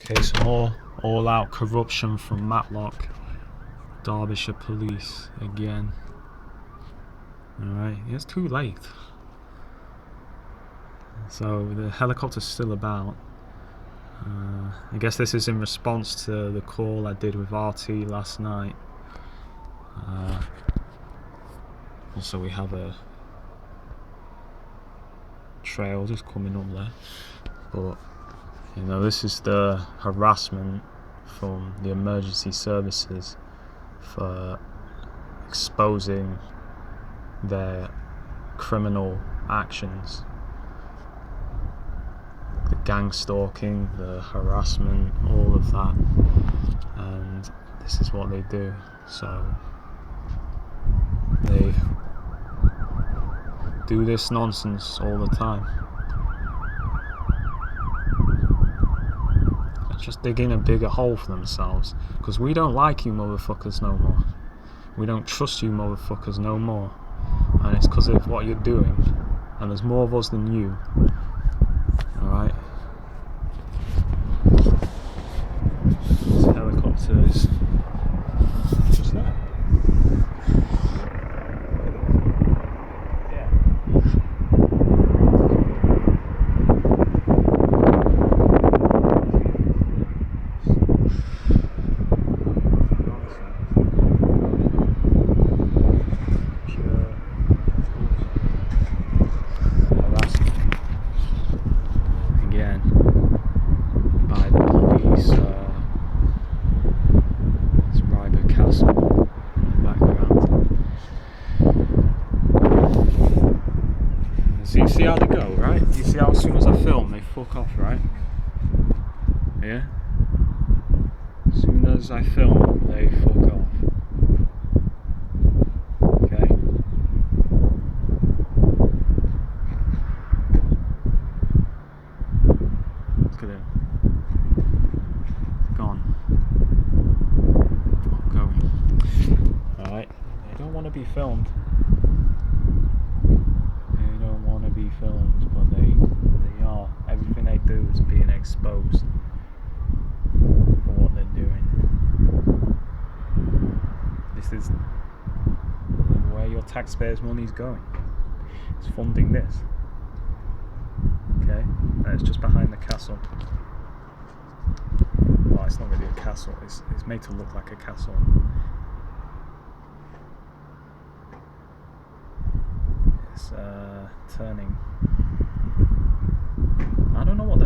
Okay, some more all-out corruption from Matlock. Derbyshire police again. Alright, it's too late. So the helicopter's still about. I guess this is in response to the call I did with RT last night. Also we have a trail just coming up there. But you know, this is the harassment from the emergency services for exposing their criminal actions. The gang stalking, the harassment, all of that. And this is what they do. So they do this nonsense all the time. They're just digging a bigger hole for themselves, because we don't like you motherfuckers no more. We don't trust you motherfuckers no more. And it's because of what you're doing. And there's more of us than you. Alright? This helicopter is just there. Again by the police. It's Ryber Castle in the background. So you see how they go, right? You see how as soon as I film they fuck off, right? Yeah? As soon as I film they fuck off. Okay? Look at it. It's gone. Not going. Alright. They don't want to be filmed. They don't want to be filmed, but they are. Everything they do is being exposed for what they're doing. This is where your taxpayers' money is going. It's funding this. Okay, and it's just behind the castle. Well, it's not really a castle. It's made to look like a castle. It's turning. I don't know what